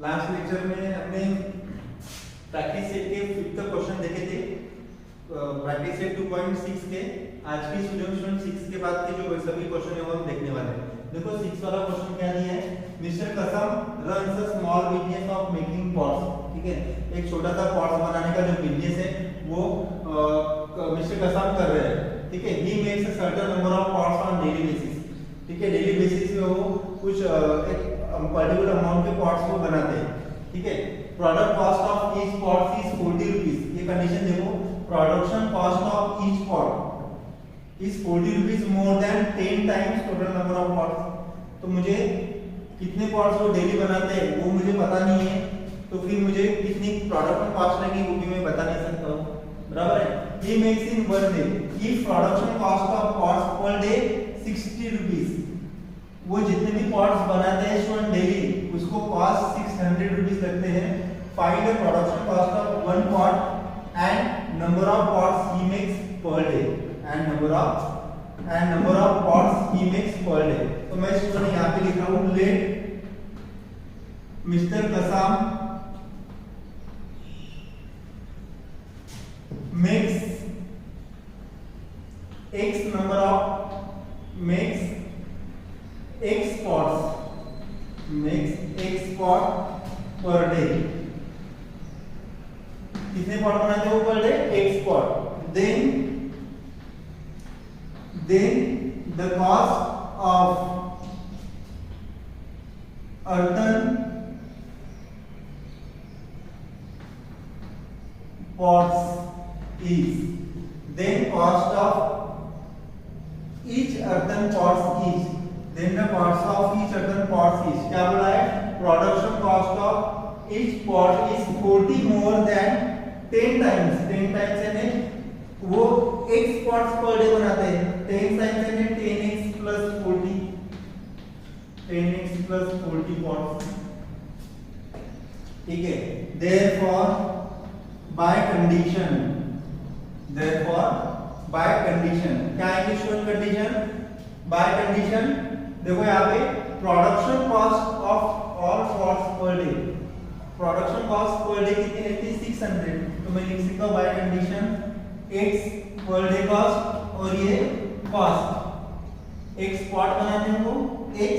Last lecture में हमने practice set के फिफ्थ क्वेश्चन देखे थे, प्रैक्टिस सेट 2.6 के। आज की स्टूडेंट 6 के बाद के जो सभी क्वेश्चन है वो हम देखने वाले हैं। देखो 6 वाला क्वेश्चन क्या दिया है, मिस्टर कसम runs a small business of making pots. ठीक है, एक छोटा सा पॉट्स बनाने का जो बिजनेस है वो मिस्टर कसम कर रहे हैं। ठीक है, he makes a certain number of pots on daily basis. ठीक है, डेली बेसिस पे वो कुछ एक पर्टिकुलर अमाउंट के पॉट्स को बनाते हैं। ठीक है, product cost of each pot is 40 rupees. ये कंडीशन देखो, production cost of each pot is 40 rupees more than 10 times total number of pots. तो मुझे कितने पॉट्स वो डेली बनाते हैं वो मुझे पता नहीं है, तो फिर मुझे कितनी प्रोडक्शन कॉस्ट लगेगी वो भी मैं बता नहीं सकता हूँ। बराबर है, he makes in one day if production cost of pots per day 60 rupees। वो जितने भी पॉट्स बनाते हैं स्टूडेंट डेली उसको कॉस्ट 600 रुपीस लगते हैं। Find the production cost of one pot and number of pots he makes per day and number of pots he makes per day. तो मैं स्टूडेंट यहाँ पे लिख रहा हूँ, let mister Kasam makes x number of x pot per day। कितने pot बनाते हो per day? x pot। then the cost of earthen pots is, then cost of each earthen pots is, then the cost of each earthen pots is। क्या बोला है? Production cost of each pot is 40 more than 10 times। 10 times यानी वो x pots per day बनाते हैं। 10 times यानी 10x plus 40, 10x plus 40 pots। ठीक है, therefore by condition क्या है स्टूडेंट कंडीशन? बाय कंडीशन देखो यहाँ पे production cost of all pots per day, production cost per day कितनी रहती है? 600। तो मैं लिख सकता हूँ by condition x per day cost और ये कॉस्ट, x पॉट बनाते हैं वो x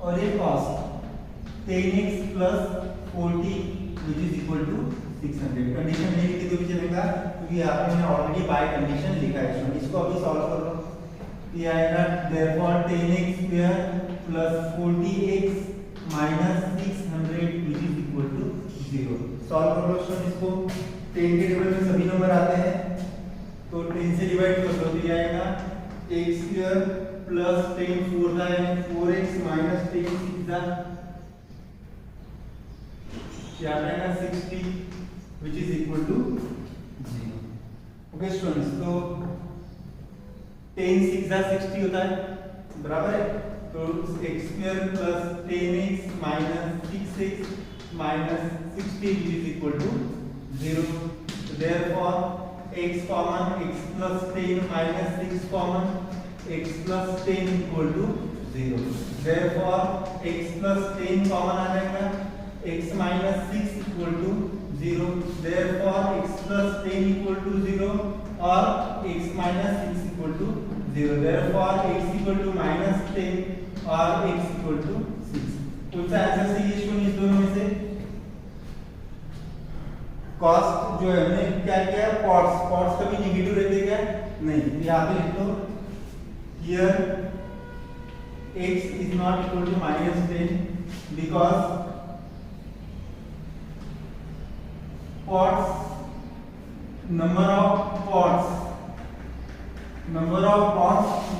और ये cost 10x plus 40 which is equal to 600। Condition नहीं लिखी तो भी चलेगा क्योंकि यहाँ पे मैंने ऑलरेडी बाय कंडीशन लिखा है। इसको अभी सॉल्व कर लो, ये आएगा therefore 10x square plus 40x minus 600 which is equal to 0। Solve कर लो स्टूडेंट इसको। 10 के टेबल में सभी नंबर आते हैं तो 10 से डिवाइड कर दो तो ये आएगा x square plus 10 4 का है 4x minus 10 6 का क्या आएगा 60 which is equal to 0। Okay students, तो 10 6 60 होता है, बराबर है। तो x square plus 10x minus 6x minus 60 which is equal to 0। So therefore x common, x plus 10 minus 6 common, x plus 10 equal to 0। Therefore x plus 10 common आ जाएगा, x minus 6 equal to 0। Therefore x plus 10 equal to 0 or x minus 6 equal to 0। Therefore x equal to minus 10 or x equal to 6। कौन सा answer सही है student इस दोनों में से? Cost जो है हमने क्या किया, पॉट्स कभी नेगेटिव रहते क्या? नहीं। यहाँ पे लिख दो here x is not equal to minus 10 because pots number of pots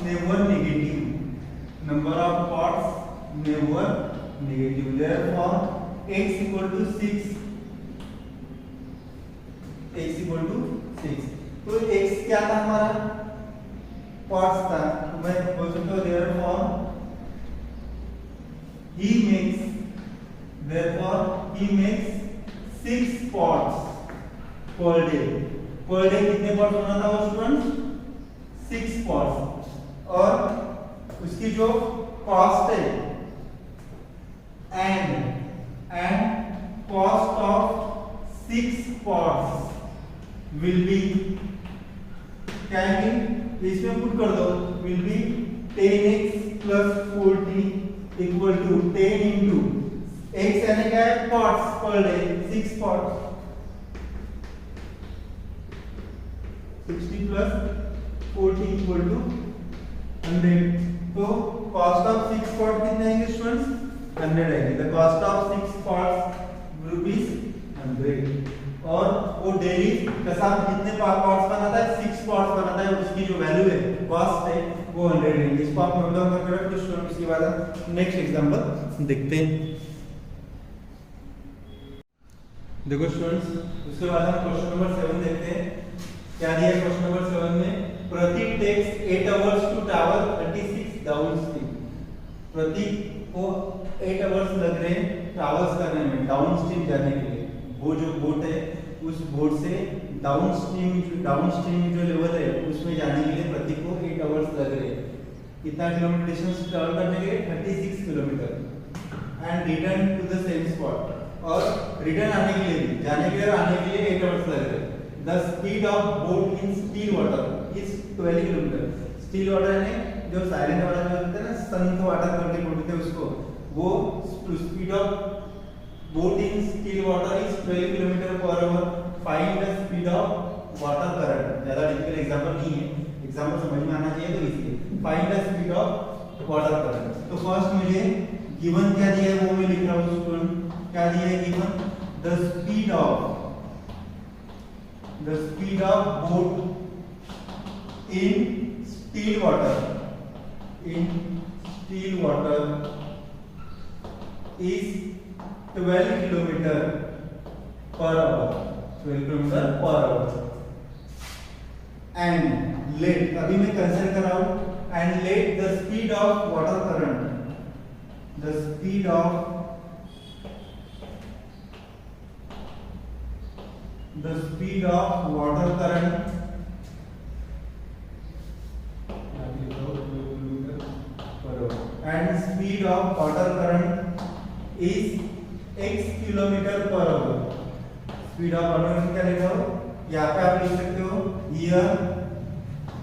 never negative, number of pots never negative। therefore x equal to 6, x equal to 6। तो x क्या था हमारा? pots था, तो मैं बोल सकता हूँ therefore he makes 6 pots per day। Per day कितने पॉट्स बनाता है स्टूडेंट? 6 पॉट्स। और उसकी जो कॉस्ट है एंड 6 spots will be, क्या है कि इसमें पुट कर दो, will be 10x plus 40 equal to 10 into x यानी क्या है spots per day, 6 spots, 60 plus 40 equal to 100. तो cost of 6 spots कितने आएंगे स्टूडेंट्स? 100 आएंगे. The cost of 6 spots rupees 100. और वो डेली कैसा कितने पॉट्स बनाता है? 6 पॉट्स बनाता है. उसकी जो वैल्यू है, कॉस्ट है, वो 100 है. इसको आप नोट डाउन करके रखो स्टूडेंट. इसके बाद नेक्स्ट एग्जांपल देखते हैं. देखो स्टूडेंट्स, उसके बाद हम क्वेश्चन नंबर 7 देखते हैं. क्या दिया है क्वेश्चन नंबर 7 में? Prateek takes 8 hours to travel 36 downstream. Prateek को 8 आवर्स लग रहे हैं ट्रैवल्स करने में, डाउन स्ट्रीम जाने के लिए. वो जो बोट है, उस बोट से डाउन स्ट्रीम जो लेवल है उसमें जाने के लिए प्रतीक को 8 आवर्स लग रहे हैं. कितना किलोमीटर डिस्टेंस ट्रैवल करने के लिए? 36 kilometre. And return to the same spot. और रिटर्न आने के लिए भी, जाने के लिए और आने के लिए 8 आवर्स लग रहे हैं. The speed of boat in still water is 12 kilometre. Still water यानी जो साइलेंट वाटर जो होता है ना, संत वाटर करके बोलते हैं उसको, वो speed of boat in still water is 12 kilometre per our. Find the speed of water current. ज्यादा डिफिकल्ट एग्जांपल नहीं है, एग्जांपल समझ में आना चाहिए, तो इसलिए find the speed of water current. तो फर्स्ट मुझे गिवन क्या दिया है वो मैं लिख रहा हूं स्टूडेंट. क्या दिया है given? The speed of boat in still water is 12 kilometer per hour. 12 kilometer per hour. And let, अभी मैं कंसिडर कर रहा हूं, and let the speed of water current, the speed of water current and speed of water current is x kilometer per hour. Speed of water current क्या लिखा हो? यहाँ पे आप लिख सकते हो here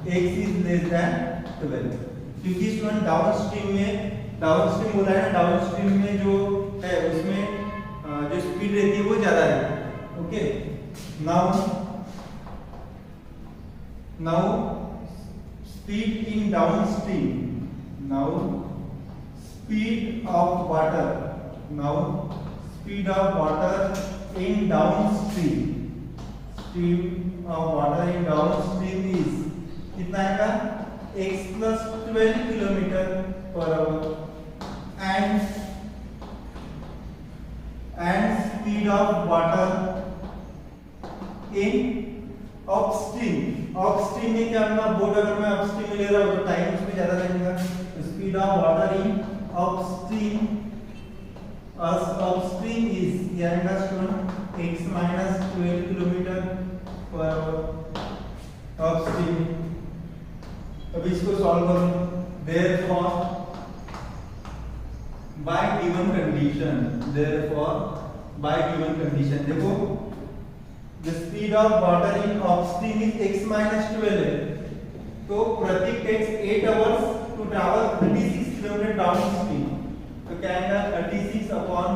x is less than 12. क्योंकि स्टूडेंट डाउनस्ट्रीम बोला है ना, डाउनस्ट्रीम में जो है उसमें जो स्पीड रहती है वो ज्यादा है. Okay. Now speed in downstream. Now speed of water in downstream. Speed of water in downstream is कितना आएगा? x plus 12 kilometre per our. And speed of water in upstream में क्या होगा? बोट अगर मैं अपस्ट्रीम में ले रहा हूं तो टाइम उसमें ज्यादा लगेगा. Speed of water in upstream is आएगा student x minus 12 kilometre per hour upstream. अब इसको सॉल्व करो. therefore by given condition देखो, the speed of water in upstream is x minus 12 है. तो प्रतीक takes 8 hours to travel 36 kilometre downstream. तो क्या आएगा? 36 upon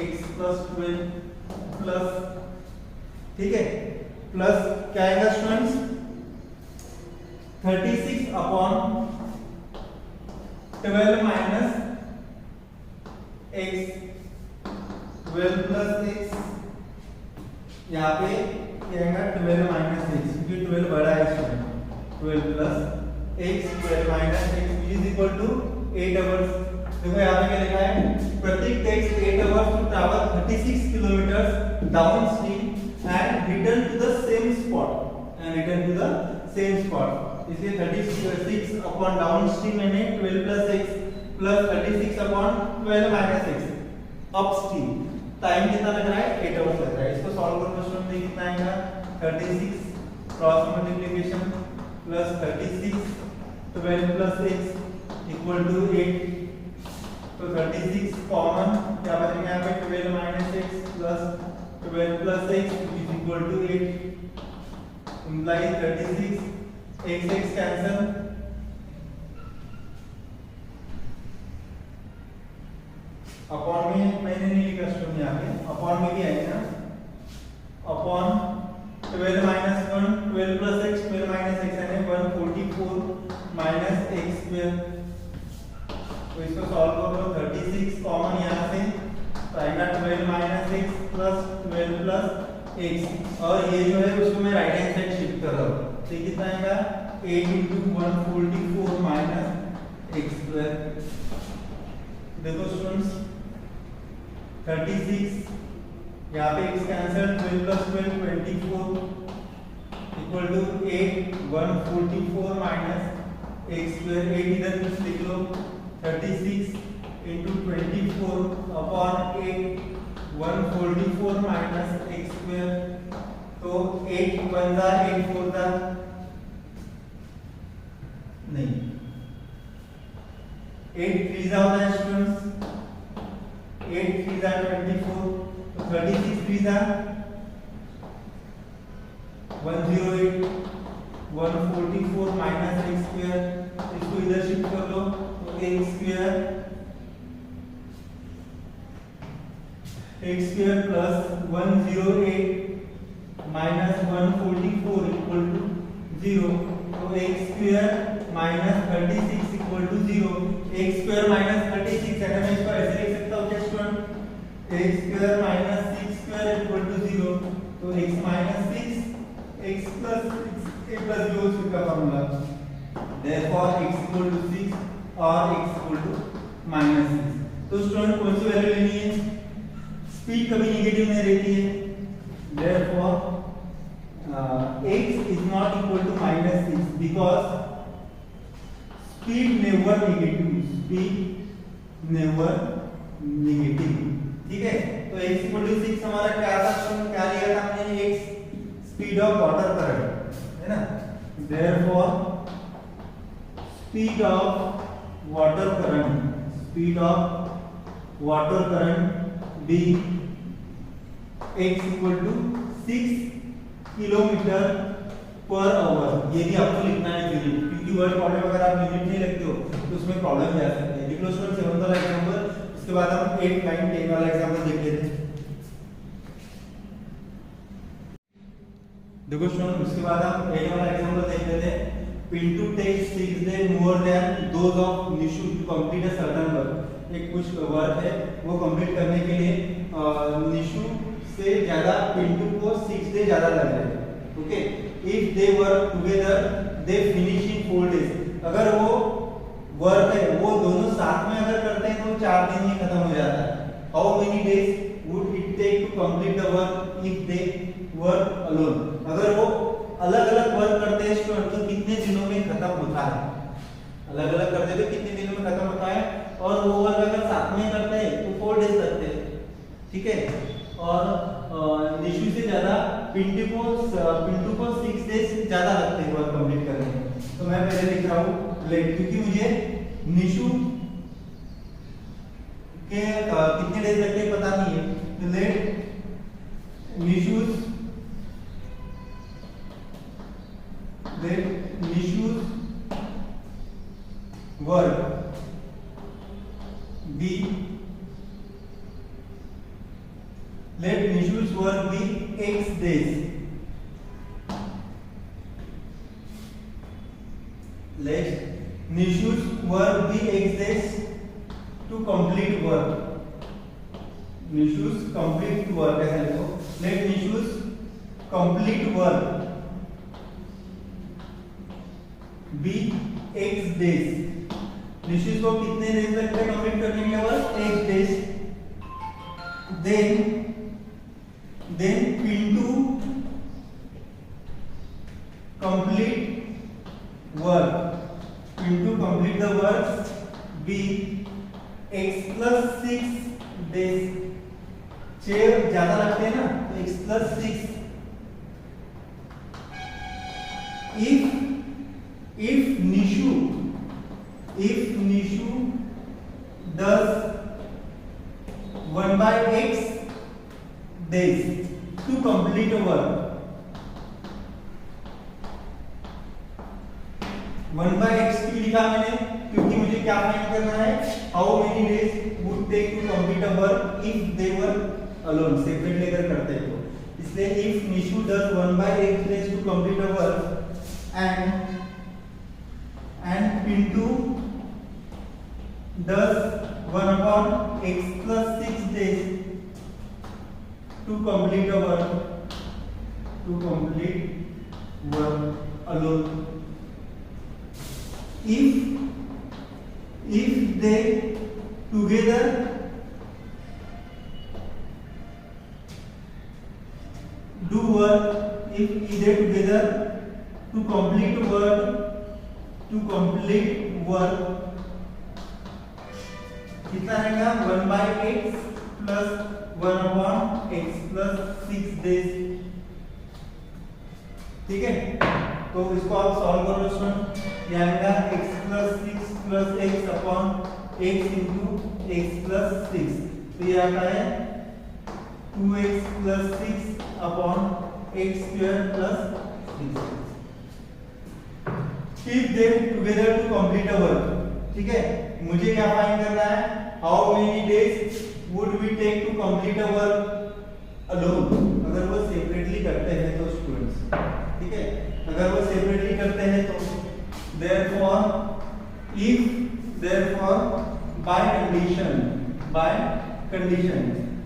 x plus 12 प्लस, ठीक है, प्लस क्या आएगा students? 36 upon 12 minus x, 12 plus x, यहाँ पे क्या आएगा? 12 minus x, क्योंकि 12 बड़ा है student. 12 plus x, 12 minus x is equal to 8 hours. देखो यहाँ पे क्या लिखा है? प्रतीक takes 8 hours to travel 36 kilometers downstream and return to the same spot. इसलिए 36 upon downstream यानी 12 plus x plus 36 upon 12 minus x upstream. Time कितना लग रहा है? 8 आवर्स लग रहा है. इसको सॉल्व करने स्टूडेंट में कितना आएगा? 36 cross multiplication plus 36 12 plus x equal to 8. तो 36 कॉमन क्या बचेगा यहाँ पे? 12 minus x plus 12 plus x implies 36, x cancel, upon में मैंने नहीं लिखा स्टूडेंट यहाँ पे, अपॉन में भी आएगा ना, upon 12 minus 1, 12 plus x, 12 minus x यानी 144 माइनस x स्क्वायर। तो इसको सॉल्व करो, 36 कॉमन यहाँ से तो आएगा 12 minus x plus 12 plus x, और ये जो है उसको मैं राइट हैंड साइड शिफ्ट कर रहा हूँ, तो कितना आएगा 8 into 144 माइनस x स्क्वायर। देखो स्टूडेंट्स 36 यहाँ पे x cancel, 12 plus 12 24 equal to 8 144 minus x square. 8 इधर कुछ लिख लो, 36 into 24 upon 8 144 minus x square. तो 8 1 जा 8 4 जा नहीं, 8 3 जा होता है स्टूडेंट्स, 8 3 जा 24, तो 36 3 जा 108 144 माइनस x स्क्वायर। इसको इधर शिफ्ट कर लो, तो x square plus 108 minus 144 equal to 0, तो x square minus 36 equal to 0। x square minus 36 है, मैं इसको ऐसे लिख सकता हूँ क्या student, x square minus 6 square equal to 0, तो x minus 6 x plus 6 a plus b whole square का formula, therefore x equal to 6 और x इक्वल टू माइनस 6। तो स्टूडेंट कौन सी वैल्यू लेनी है, स्पीड कभी नेगेटिव नहीं रहती है, therefore x is not equal to minus 6 because speed never negative, ठीक है। तो x equal to 6 हमारा क्या था, क्या लिया था हमने, x speed of water current है ना, therefore speed of water current b x equal to 6 kilometre per our. ये भी आपको लिखना है यूनिट, क्योंकि वर्ड प्रॉब्लम अगर आप यूनिट नहीं लिखते हो तो उसमें प्रॉब्लम जा सकती है। लिख लो स्टूडेंट 7 वाला एग्जांपल, उसके बाद हम 8 9 10 वाला एग्जांपल देख लेते हैं। देखो स्टूडेंट उसके बाद हम 8 वाला एग्जांपल देख लेते हैं। Pintu takes 6 days more than those of Nishu to complete a certain work। एक कुछ वर्क है वो कंप्लीट करने के लिए निशु से ज्यादा पिंटू को 6 डे ज्यादा लग रहे हैं, okay. If they work together they finish in 4 days. अगर वो वर्क है वो दोनों साथ में अगर करते हैं तो 4 दिन में खत्म हो जाता है। How many days would it take to complete the work if they work alone. अगर वो अलग अलग वर्क करते हैं स्टूडेंट तो कितने दिनों में खत्म होता है, अलग अलग करते हैं तो कितने दिनों में खत्म होता है, और वो वर्क अगर साथ में करते हैं तो 4 डेज लगते हैं, ठीक है। और निशु से ज्यादा पिंटू को 6 डेज ज्यादा लगते हैं वर्क कंप्लीट करने में। तो मैं पहले लिख रहा हूँ लेट, क्योंकि मुझे निशु के कितने डेज लगते हैं पता नहीं है, तो late निशु's work be let Nishu's work be x days, let Nishu's work be x days to complete work, Nishu's complete work ऐसा लिखो, let Nishu's complete work be x days। Nishu को कितने डेज लगते हैं कंप्लीट करने के लिए work, x days. then Pintu complete the work be x plus 6 days। 6 ज्यादा लगते हैं ना तो x plus 6। if Nishu does 1/x days to complete a work, 1 by x क्यों लिखा मैंने, क्योंकि मुझे क्या फाइंड करना है, how many days would take to complete a work if they were alone, separate लेकर करते हैं तो, इसलिए if Nishu does 1 by x days to complete a work and Pintu does 1 upon x plus 6 days to complete a work alone. If they together do work, if they together to complete work कितना रहेगा 1 by x plus 1 upon x plus 6 days, ठीक है। तो इसको आप solve करो student, ये आएगा x plus 6 plus x upon x into x plus 6, तो ये आता है 2x plus 6 upon x square plus 6। If they together to complete a work, ठीक है, मुझे क्या फाइंड करना है, how many days would we take to complete a work alone, अगर वो सेपरेटली करते हैं तो स्टूडेंट्स, ठीक है, अगर वो सेपरेटली करते हैं तो therefore बाय कंडीशन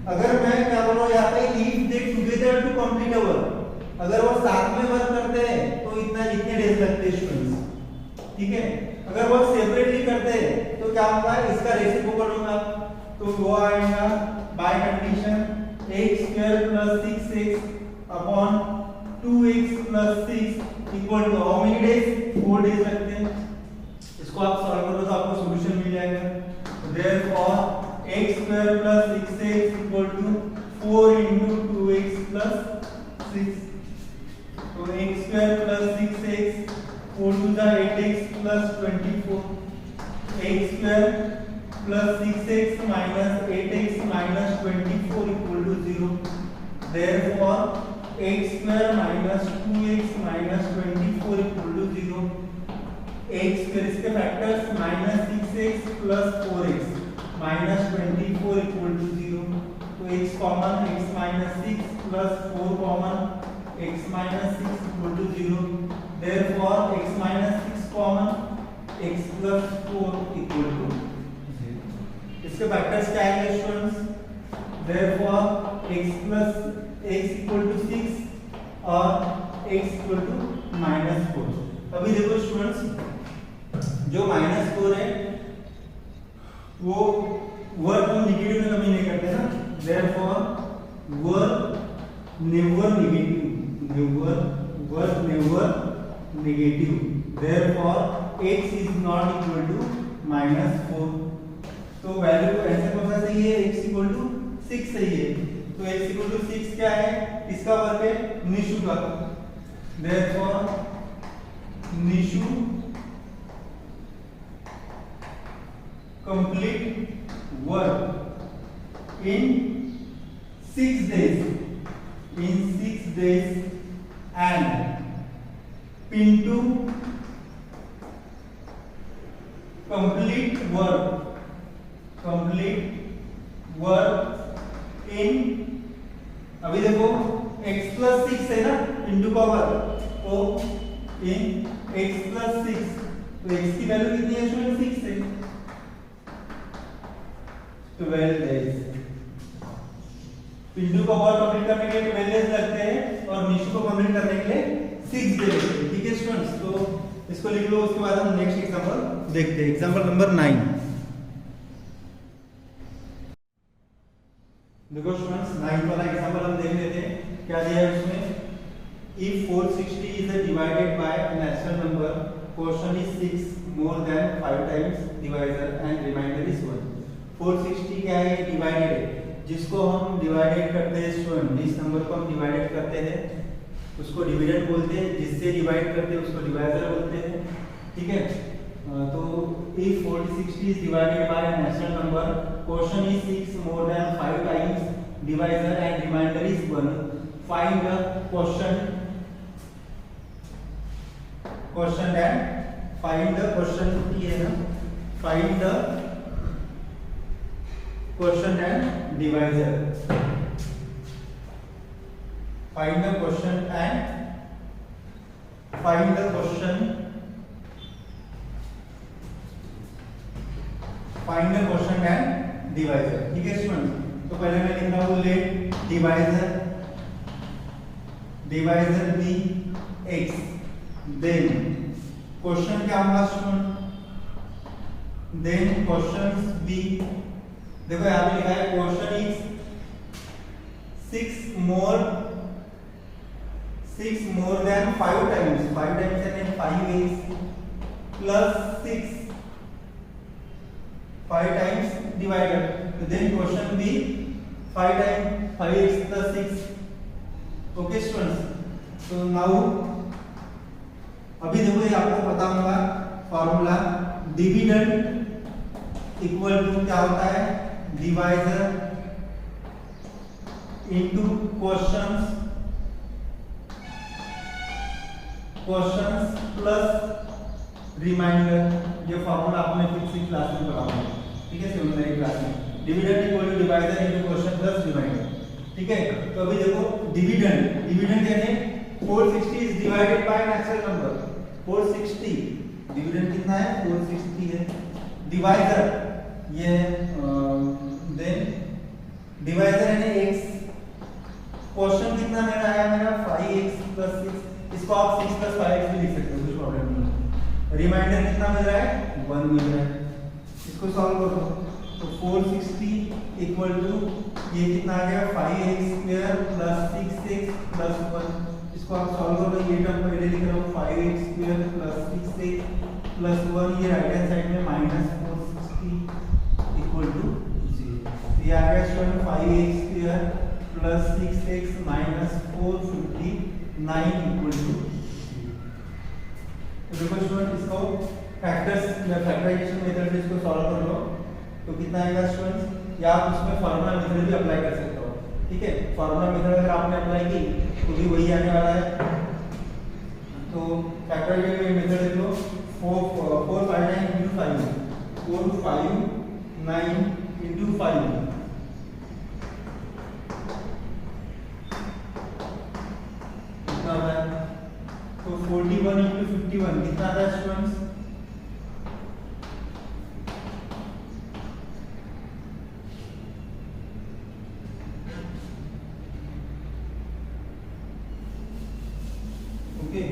अगर मैं क्या बोलूं यहाँ पे if they together to complete a work, अगर वो साथ में वर्क करते हैं तो इतने डेज लगते हैं स्टूडेंट्स, ठीक है। अगर वो सेपरेटली करते हैं तो क्या होगा, इसका रेसिप्रोकल होगा, तो वो आएगा by condition x square plus 6x upon 2x plus 6 equal to how many days, 4 days लगते हैं। इसको आप सॉल्व करो तो आपको सॉल्यूशन मिल जाएगा, therefore x square plus 6x equal to 4 into 2x plus 6, तो x square plus 6x 4 to the 8x plus 24, x square plus 6x minus 8x minus 24 equal to 0. Therefore, x square minus 2x minus 24 equal to 0. x square इसके factors minus 6x plus 4x minus 24 equal to 0. तो x common, x minus 6 plus 4 common, x minus 6 equal to 0. Therefore, x minus 6 common, x plus 4 equal to 0. इसके factors क्या आएंगे students? Therefore, x plus x equal to 6 और x equal to -4. अभी देखो students, जो -4 है वो वर्क हम नेगेटिव में कभी नहीं करते ना, therefore work never negative, therefore x is not equal to -4, तो वैल्यू ऐसे कौन सा सही है, x equal to 6 सही है, तो x equal to 6 क्या है, इसका वर्क है निशु का, therefore Nishu complete work in 6 days and Pintu complete work in, अभी देखो x plus 6 है ना Pintu का वर्क, तो in x plus 6, तो x की वैल्यू कितनी है स्टूडेंट, 6 है, 12 days। पिंटू को वर्क कंप्लीट करने के लिए 12 डेज लगते हैं और निशु को कंप्लीट करने के लिए 6 डेज, ठीक है स्टूडेंट्स। तो इसको लिख लो, उसके बाद हम नेक्स्ट एग्जांपल देखते हैं, एग्जांपल नंबर 9। देखो स्टूडेंट्स, 9 वाला एग्जांपल हम देख लेते हैं, क्या दिया है उसमें, if 460 is divided by a natural number, quotient is 6 more than 5 times divisor and remainder is 1। 460 क्या है, डिवाइडेड है, जिसको हम डिवाइडेड करते हैं स्टूडेंट, जिस नंबर को हम डिवाइडेड करते हैं उसको डिविडेंड बोलते हैं, जिससे डिवाइड करते हैं उसको डिवाइजर बोलते हैं, ठीक है। तो if 460 is divided by a natural number, quotient is 6 more than 5 times divisor and remainder is 1, find the quotient and find the question ये है ना, find the question and divisor, find the question and find the question, find the question and divisor. ठीक है student, तो पहले मैं लिख रहा हूं let divisor, divisor be x, then question क्या होगा स्टूडेंट, देन क्वेश्चन बी, देखो यहां पे लिखा है question is 6 more than 5 times, 5 times यानी 5x plus 6, 5 times divided, तो then question be 5 times 5x plus 6। Okay students, तो नाउ अभी देखो ये आपको पता होगा फॉर्मूला, डिविडेंड इक्वल टू क्या होता है, divisor into questions plus reminder. ये फॉर्मूला आपने फिफ्थ क्लास में पढ़ा होगा, ठीक है, 7th क्लास में। Dividend equal to divisor into question plus reminder. ठीक है, तो अभी देखो डिविडेंड, डिविडेंड यानी 460 is divided by natural number 460, dividend कितना है 460 है। डिवाइजर ये देन डिवाइजर यानी x, क्वेश्चन कितना मेरा आया, मेरा 5x plus 6, इसको आप 6 plus 5x भी लिख सकते हो, कुछ प्रॉब्लम नहीं है। रिमाइंडर कितना मिल रहा है 1 मिल रहा है, इसको सॉल्व करो तो 460 इक्वल टू ये कितना आ गया 5x square plus 6x plus 1, इसको आप सॉल्व करो, ये टर्म पहले लिख रहा हूं 5x square plus 6x plus 1, ये राइट हैंड साइड में माइनस 460 इक्वल टू 0, ये आ गया student 5x square plus 6x minus 459 equal to 0। तो देखो स्टूडेंट, इसको फैक्टर्स या फैक्टराइजेशन मेथड से इसको सॉल्व कर लो तो कितना आएगा स्टूडेंट्स, या आप उसमें फार्मूला मेथड भी अप्लाई कर सकते हो। ठीक है, फार्मूला मेथड अगर आपने अप्लाई की तो भी वही आने वाला है। तो फैक्टराइजेशन मेथड देख लो, 459 into 5, 459 into 5 कितना आता है, तो 41 into 51 कितना आता है स्टूडेंट्स, ओके।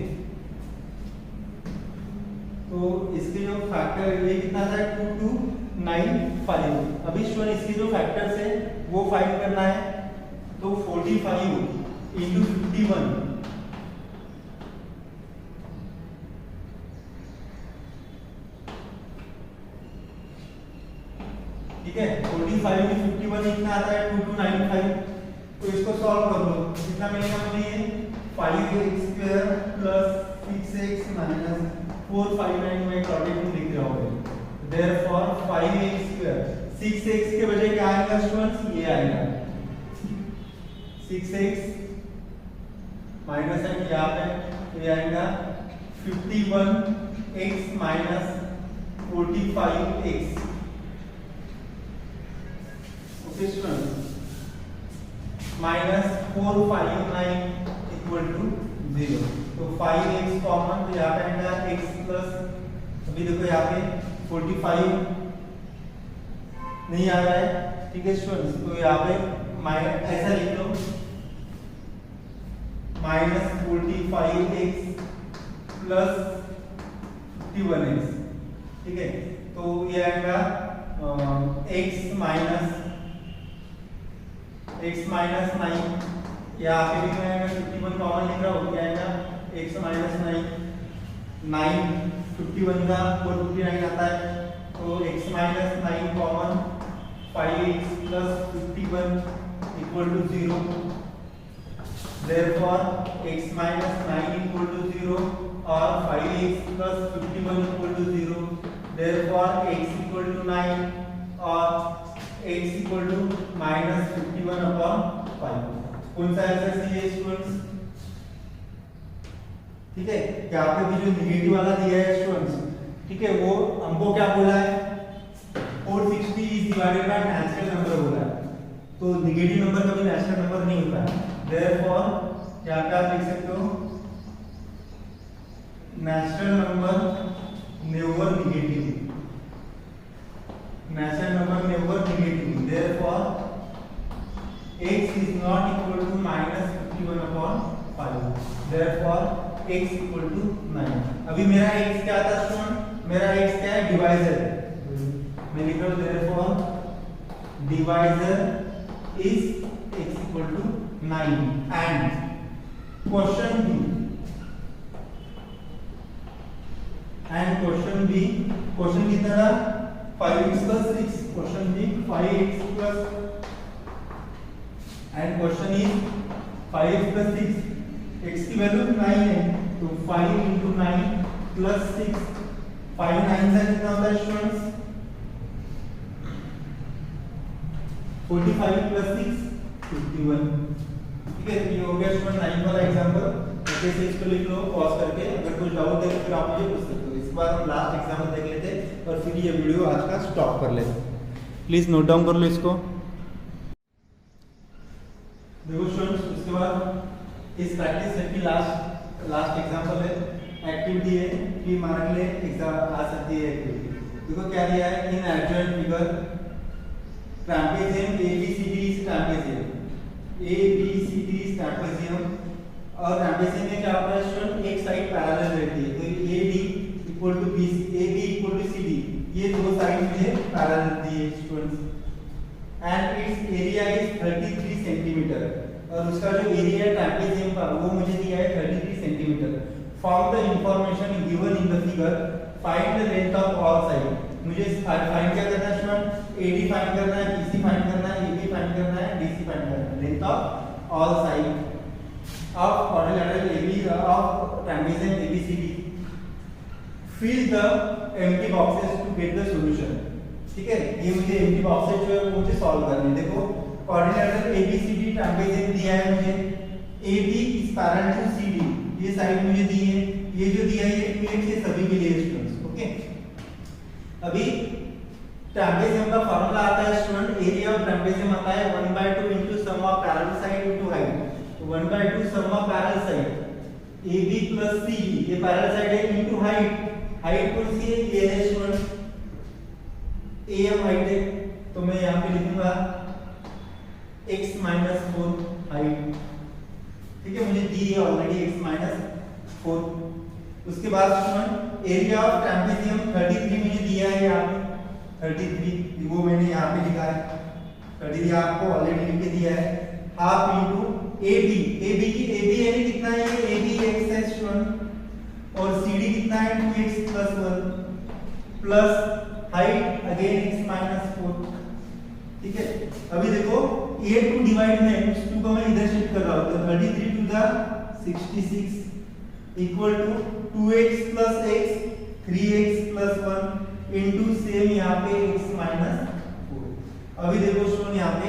तो इसके जो फैक्टर ये कितना था 2295। अभी स्टूडेंट इसके जो फैक्टर्स है वो फाइंड करना है, तो 45 into 51 ठीक है, 45 into 51 कितना आता है 2295। तो इसको सॉल्व कर लो, कितना मिलेगा मुझे ये 5x square plus 6x minus 459 में प्रोडक्ट में लिख रहा हूं, देयरफॉर 5x स्क्वायर 6x के बजाय क्या आएगा स्टूडेंट्स, ये आएगा 6x माइनस है यहाँ पे, तो ये आएगा 51x minus 45x। Okay students, minus 459 equal to 0, तो 5x कॉमन, तो यहाँ पे आएगा x प्लस, अभी देखो यहाँ पे 45 नहीं आ रहा है, ठीक है स्टूडेंट्स, तो यहाँ पे माइनस ऐसा लिख लो माइनस 45x प्लस 51x। ठीक है, तो ये आएगा x माइनस 9, यहाँ पे भी मैं 51 कॉमन लिख रहा हूँ, क्या आएगा x माइनस 9, 51 का 459 आता है, तो x minus 9 common 5x plus 51 equal to 0, therefore x minus 9 equal to 0 और 5x plus 51 equal to 0, therefore x equal to 9 और x equal to minus 51 upon 5। कौन सा आंसर सही है स्टूडेंट्स, ठीक है, यहाँ पे भी जो नेगेटिव वाला दिया है स्टूडेंट्स ठीक है, वो हमको क्या बोला है, 460 is divided by natural number बोला है, तो नेगेटिव नंबर कभी नेचुरल नंबर नहीं होता है। देयरफॉर यहाँ पे आप लिख सकते हो natural number never negative, natural number never negative, therefore x is not equal to minus 51 upon 5, therefore x equal to 9। अभी मेरा x क्या था स्टूडेंट, मेरा x क्या है, डिवाइजर है, मैं लिख रहा हूँ therefore divisor is x equal to 9 and question B, question कितना था, 5x plus 6, question B 5x plus and question is 5x plus 6, x की वैल्यू 9 है, तो 5 into 9 plus 6, 5 9 से कितना होता है स्टूडेंट्स, 45 plus 6 51। ठीक है, ये हो गया स्टूडेंट 9 वाला एग्जांपल। ऐसे से इसको लिख लो पॉज करके, अगर कुछ डाउट है तो फिर आप मुझे पूछ सकते हो। इस बार हम लास्ट एग्जांपल देख लेते और फिर ये वीडियो आज का स्टॉप कर लेते। प्लीज नोट डाउन कर लो इसको। देखो स्टूडेंट्स, उसके बाद इस प्रैक्टिस सेट की लास्ट एग्जांपल है, एक्टिविटी है कि मान ले एग्जाम आ सकती है एक्टिविटी। देखो क्या दिया है, in adjoint figure trapezium ABCD is trapezium, ABCD is trapezium, और ट्रापेजियम में क्या होता है स्टूडेंट, एक साइड पैरेलल रहती है, तो AD equal to BC, AB equal to CD, ये दो साइड मुझे पैरेलल दी है students, and its area is 33 centimetre, और उसका जो एरिया है ट्रापेजियम का वो मुझे दिया है 33 centimetre. From the information given in the figure find the length of all side. मुझे फाइंड क्या करना है स्टूडेंट, AD फाइंड करना है, BC फाइंड करना है, AB फाइंड करना है, DC फाइंड करना है, length of all side of quadrilateral AB of trapezium ABCD। Fill the empty boxes to get the solution। ठीक है, ये मुझे empty boxes जो है वो मुझे सॉल्व करने। देखो quadrilateral ABCD trapezium दिया है मुझे, AB is parallel to CD, ये साइड मुझे दी है, ये जो दिया है ये 2x ये सभी के लिए स्टूडेंट्स। ओके, अभी ट्रापेजियम का फार्मूला आता है स्टूडेंट, एरिया ऑफ ट्रापेजियम आता है 1/2 into sum of parallel side into height, 1/2 sum of parallel side AB plus CD, ये पैरेलल साइड है, इनटू हाइट कौन सी है, ये है स्टूडेंट AM हाइट है, तो मैं यहाँ पे लिखूंगा x - 4 हाइट। ठीक है, मुझे दी है ऑलरेडी x - 4। उसके बाद स्टूडेंट एरिया ऑफ ट्रापेजियम 33 मुझे दिया है, यहाँ पे 33 वो मैंने यहाँ पे लिखा है, 33 आपको ऑलरेडी लिख के दिया है, हाफ इनटू AB यानी कितना है, ये AB x है स्टूडेंट, और CD कितना है 2x plus 1 plus height again x - 4। ठीक है, अभी देखो ये 2 डिवाइड में उस 2 को मैं इधर शिफ्ट कर रहा हूं, तो 33 to the 66 equal to 2x plus x 3x plus 1 into same यहाँ पे x - 4। अभी देखो स्टूडेंट यहाँ पे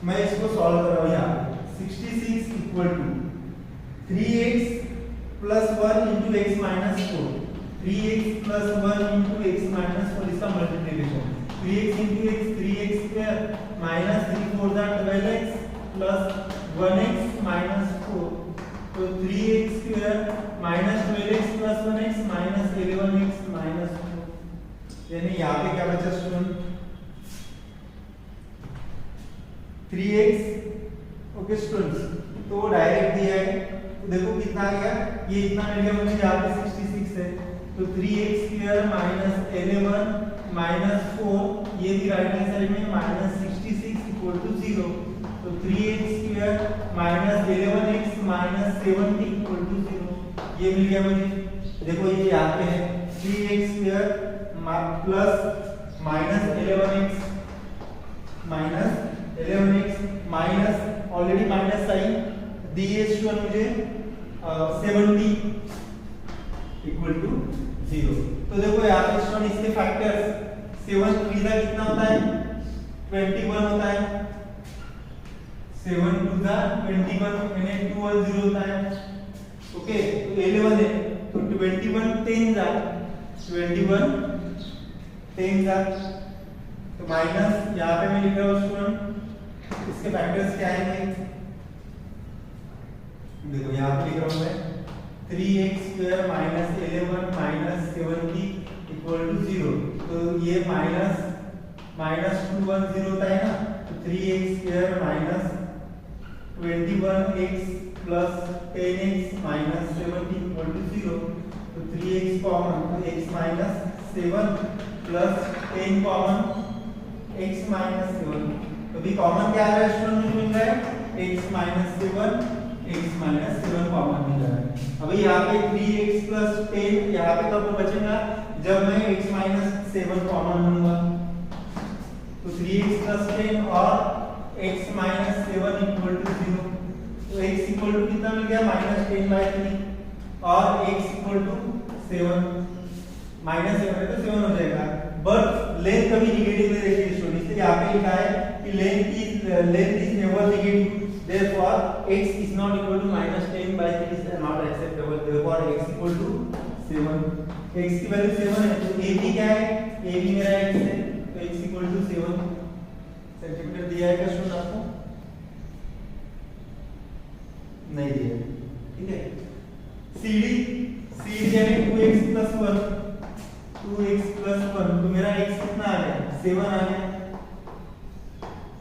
मैं इसको सॉल्व कर रहा हूं, यहाँ 66 equal to 3x plus 1 into x minus 4, 3x plus 1 into x minus 4 इसका multiplication, 3x into x 3x square minus 3 4 that 12x plus 1x minus 4, तो 3x square minus 12x plus 1x minus 11x minus 4, यानी यहाँ पे क्या बचा student 3x। Okay students, तो direct दिया है, तो देखो कितना आ गया, ये इतना मिल गया मुझे, यहाँ पे 66 है, तो 3x square minus 11 minus 4, ये भी राइट हैंड साइड में minus 66 equal to 0, तो 3x square minus 11x minus 70 equal to 0, ये मिल गया मुझे। देखो ये यहाँ पे है 3x square plus minus 11x minus already minus sign दिए स्टूडेंट मुझे 70 इक्वल टू 0। तो देखो यहाँ पे स्टूडेंट इसके फैक्टर्स 7 3 का कितना होता है 21 होता है, 7 टू द 21 यानी 2 और 0 होता है। ओके, तो 11 है तो 21 10 जा 21 10 का, तो माइनस यहाँ पे मैं लिख रहा हूँ स्टूडेंट, इसके फैक्टर्स क्या आएंगे, देखो यहाँ पे लिख रहा हूँ मैं 3x square minus 11 minus 70 equal to 0, तो ये माइनस 210 होता है ना, तो 3x square minus 21x plus 10x minus 70 equal to 0, तो 3x कॉमन, तो x minus 7 plus 10 common, x minus 7, तो भी कॉमन क्या आ रहा है स्टूडेंट, मिल रहा है x माइनस 7, x माइनस 7 कॉमन मिल रहा है। अभी यहाँ पे 3x प्लस 10 यहाँ पे कब बचेगा, जब मैं x माइनस 7 कॉमन लूंगा, तो 3x प्लस 10 और x माइनस 7 इक्वल टू 0, तो x इक्वल टू कितना मिल गया, माइनस 10/3 और x इक्वल टू 7, माइनस 7 है तो 7 हो जाएगा, बट लेंथ कभी निगेटिव नहीं रहेगी स्टूडेंट, इसलिए यहाँ पे लिखा है कि length is never negative, therefore x is not equal to minus 10/3 is not acceptable, therefore x equal to 7, x की वैल्यू 7 है, तो a भी क्या है, a भी मेरा x है, तो x equal to 7 सेंटीमीटर दिया है क्या स्टूडेंट आपको, नहीं दिया, ठीक है। CD यानी 2x plus 1, 2x plus 1, तो मेरा x कितना आ गया, 7 आ गया,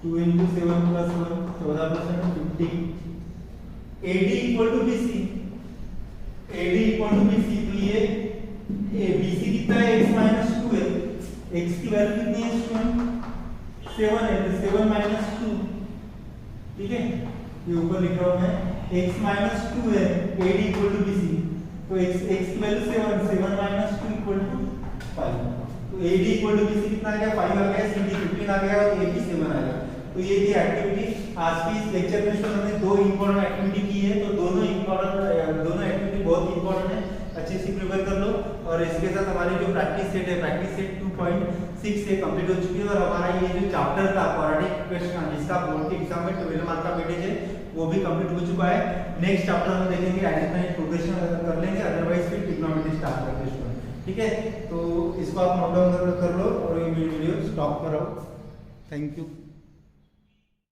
2 into 7 plus 1 14% 50, AD equal to BC, AD equal to BC, तो ये BC कितना है, x minus 2 है, x की वैल्यू कितनी है स्टूडेंट, 7 है, तो 7 minus 2, ठीक है, ये ऊपर लिख रहा हूँ मैं, x minus 2 है, AD equal to BC, तो x की वैल्यू 7 minus 2 equal to 5, तो AD equal to BC कितना आ गया, 5 आ गया, CD 15 आ गया और AB 7 आ गया। तो ये थी एक्टिविटी आज की। इस लेक्चर में हमने दो इंपॉर्टेंट एक्टिविटी की है, तो दोनों एक्टिविटी बहुत इंपॉर्टेंट है, अच्छे से प्रिपेयर कर लो। और इसके साथ हमारी जो प्रैक्टिस सेट है, प्रैक्टिस सेट 2.6 से कंप्लीट हो चुकी है। और हमारा ये जो चैप्टर था क्वाड्रेटिक क्वेश्चन, जिसका बोर्ड के एग्जाम में 12 मार्क का वेटेज है, वो भी कंप्लीट हो चुका है। नेक्स्ट चैप्टर हम देखेंगे एडिशनल प्रोग्रेशन कर लेंगे, अदरवाइज फिर ट्रिग्नोमेट्री स्टार्ट करते हैं। ठीक है, तो इसको आप नोट डाउन कर लो और ये वीडियो स्टॉप करो। Thank you.